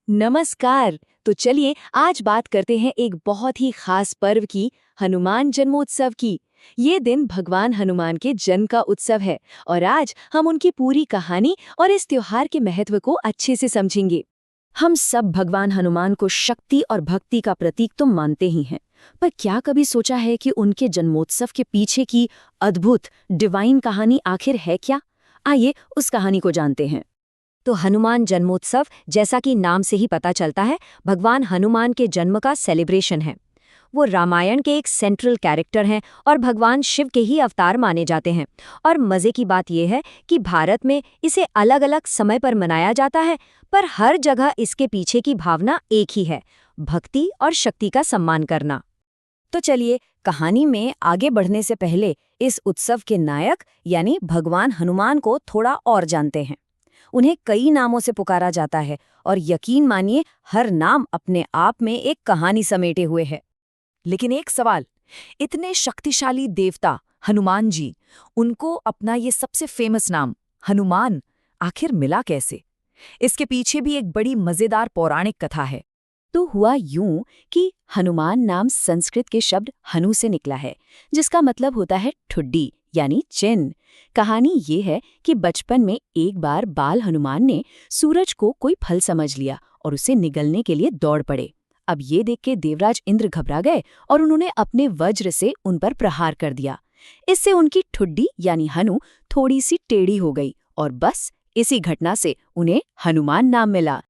नमस्कार। तो चलिए आज बात करते हैं एक बहुत ही खास पर्व की, हनुमान जन्मोत्सव की। ये दिन भगवान हनुमान के जन्म का उत्सव है और आज हम उनकी पूरी कहानी और इस त्योहार के महत्व को अच्छे से समझेंगे। हम सब भगवान हनुमान को शक्ति और भक्ति का प्रतीक तो मानते ही हैं, पर क्या कभी सोचा है कि उनके जन्मोत्सव के पीछे की अद्भुत डिवाइन कहानी आखिर है क्या? आइए उस कहानी को जानते हैं। तो हनुमान जन्मोत्सव, जैसा कि नाम से ही पता चलता है, भगवान हनुमान के जन्म का सेलिब्रेशन है। वो रामायण के एक सेंट्रल कैरेक्टर हैं और भगवान शिव के ही अवतार माने जाते हैं। और मज़े की बात यह है कि भारत में इसे अलग अलग समय पर मनाया जाता है, पर हर जगह इसके पीछे की भावना एक ही है, भक्ति और शक्ति का सम्मान करना। तो चलिए कहानी में आगे बढ़ने से पहले इस उत्सव के नायक यानी भगवान हनुमान को थोड़ा और जानते हैं। उन्हें कई नामों से पुकारा जाता है और यकीन मानिए हर नाम अपने आप में एक कहानी समेटे हुए है। लेकिन एक सवाल, इतने शक्तिशाली देवता हनुमान जी, उनको अपना ये सबसे फेमस नाम हनुमान आखिर मिला कैसे? इसके पीछे भी एक बड़ी मजेदार पौराणिक कथा है। तो हुआ यूं कि हनुमान नाम संस्कृत के शब्द हनु से निकला है, जिसका मतलब होता है ठुड्डी यानी चिन्ह। कहानी ये है कि बचपन में एक बार बाल हनुमान ने सूरज को कोई फल समझ लिया और उसे निगलने के लिए दौड़ पड़े। अब ये देख के देवराज इंद्र घबरा गए और उन्होंने अपने वज्र से उन पर प्रहार कर दिया। इससे उनकी ठुड्डी यानी हनु थोड़ी सी टेढ़ी हो गई और बस इसी घटना से उन्हें हनुमान नाम मिला।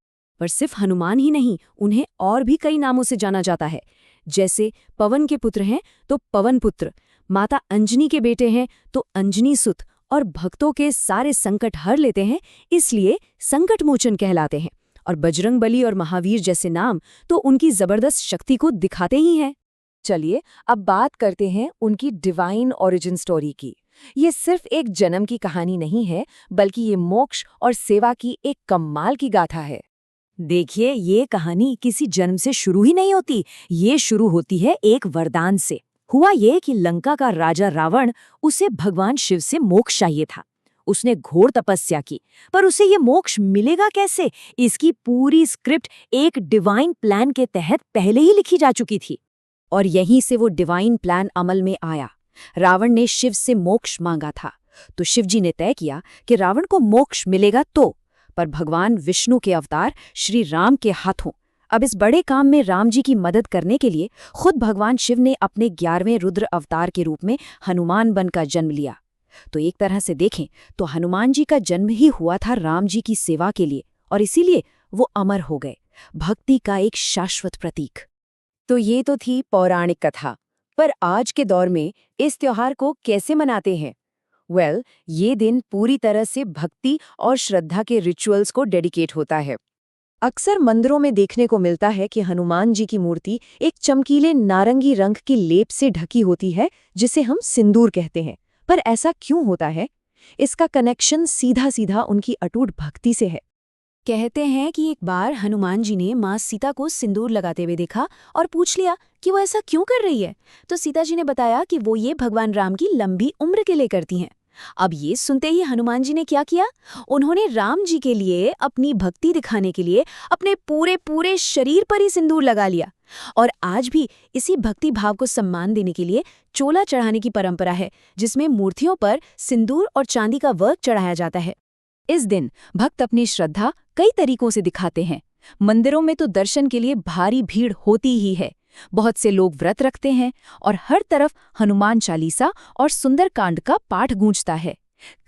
पर सिर्फ हनुमान ही नहीं, उन्हें और भी कई नामों से जाना जाता है। जैसे पवन के पुत्र हैं तो पवन पुत्र, माता अंजनी के बेटे हैं तो अंजनी सुत, और भक्तों के सारे संकट हर लेते हैं इसलिए संकट मोचन कहलाते हैं। और बजरंग बली और महावीर जैसे नाम तो उनकी जबरदस्त शक्ति को दिखाते ही हैं। चलिए अब बात करते हैं उनकी डिवाइन ओरिजिन स्टोरी की। ये सिर्फ एक जन्म की कहानी नहीं है, बल्कि ये मोक्ष और सेवा की एक कमाल की गाथा है। देखिए, ये कहानी किसी जन्म से शुरू ही नहीं होती, ये शुरू होती है एक वरदान से। हुआ ये कि लंका का राजा रावण, उसे भगवान शिव से मोक्ष चाहिए था। उसने घोर तपस्या की, पर उसे ये मोक्ष मिलेगा कैसे, इसकी पूरी स्क्रिप्ट एक डिवाइन प्लान के तहत पहले ही लिखी जा चुकी थी। और यहीं से वो डिवाइन प्लान अमल में आया। रावण ने शिव से मोक्ष मांगा था, तो शिवजी ने तय किया कि रावण को मोक्ष मिलेगा पर भगवान विष्णु के अवतार श्री राम के हाथों। अब इस बड़े काम में राम जी की मदद करने के लिए खुद भगवान शिव ने अपने 11वें रुद्र अवतार के रूप में हनुमान बनकर जन्म लिया। तो एक तरह से देखें तो हनुमान जी का जन्म ही हुआ था राम जी की सेवा के लिए, और इसीलिए वो अमर हो गए, भक्ति का एक शाश्वत प्रतीक। तो ये तो थी पौराणिक कथा, पर आज के दौर में इस त्योहार को कैसे मनाते हैं? ये दिन पूरी तरह से भक्ति और श्रद्धा के रिचुअल्स को डेडिकेट होता है। अक्सर मंदिरों में देखने को मिलता है कि हनुमान जी की मूर्ति एक चमकीले नारंगी रंग की लेप से ढकी होती है, जिसे हम सिंदूर कहते हैं। पर ऐसा क्यों होता है? इसका कनेक्शन सीधा सीधा उनकी अटूट भक्ति से है। कहते हैं कि एक बार हनुमान जी ने माँ सीता को सिंदूर लगाते हुए देखा और पूछ लिया कि वो ऐसा क्यों कर रही है। तो सीता जी ने बताया कि वो ये भगवान राम की लंबी उम्र के लिए करती हैं। अब ये सुनते ही हनुमान जी ने क्या किया, उन्होंने राम जी के लिए अपनी भक्ति दिखाने के लिए अपने पूरे शरीर पर ही सिंदूर लगा लिया। और आज भी इसी भक्ति भाव को सम्मान देने के लिए चोला चढ़ाने की परंपरा है, जिसमें मूर्तियों पर सिंदूर और चांदी का वर्क चढ़ाया जाता है। इस दिन भक्त अपनी श्रद्धा कई तरीकों से दिखाते हैं। मंदिरों में तो दर्शन के लिए भारी भीड़ होती ही है। बहुत से लोग व्रत रखते हैं और हर तरफ हनुमान चालीसा और सुंदरकांड का पाठ गूंजता है।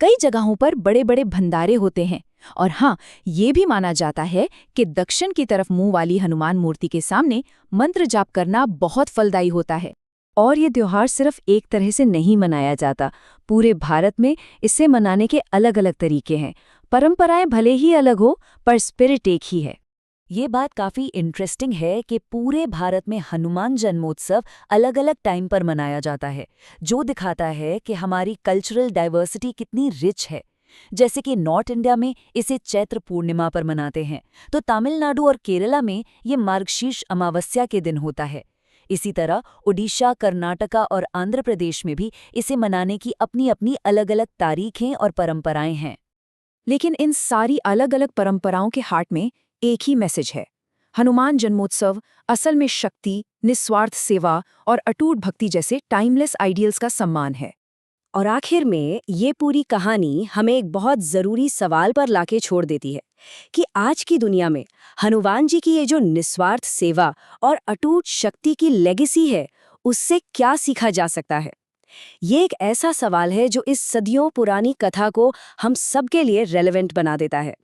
कई जगहों पर बड़े बड़े भंडारे होते हैं। और हाँ, ये भी माना जाता है कि दक्षिण की तरफ मुंह वाली हनुमान मूर्ति के सामने मंत्र जाप करना बहुत फलदायी होता है। और ये त्योहार सिर्फ एक तरह से नहीं मनाया जाता, पूरे भारत में इसे मनाने के अलग अलग तरीके हैं। परंपराएं भले ही अलग हो, पर स्पिरिट एक ही है। ये बात काफी इंटरेस्टिंग है कि पूरे भारत में हनुमान जन्मोत्सव अलग अलग टाइम पर मनाया जाता है, जो दिखाता है कि हमारी कल्चरल डाइवर्सिटी कितनी रिच है। जैसे कि नॉर्थ इंडिया में इसे चैत्र पूर्णिमा पर मनाते हैं, तो तमिलनाडु और केरला में ये मार्गशीर्ष अमावस्या के दिन होता है। इसी तरह उड़ीसा, कर्नाटका और आंध्र प्रदेश में भी इसे मनाने की अपनी अपनी अलग अलग तारीखें और परंपराएं हैं। लेकिन इन सारी अलग अलग परंपराओं के हार्ट में एक ही मैसेज है, हनुमान जन्मोत्सव असल में शक्ति, निस्वार्थ सेवा और अटूट भक्ति जैसे टाइमलेस आइडियल्स का सम्मान है। और आखिर में ये पूरी कहानी हमें एक बहुत ज़रूरी सवाल पर लाके छोड़ देती है कि आज की दुनिया में हनुमान जी की ये जो निस्वार्थ सेवा और अटूट शक्ति की लेगेसी है, उससे क्या सीखा जा सकता है। ये एक ऐसा सवाल है जो इस सदियों पुरानी कथा को हम सबके लिए रेलेवेंट बना देता है।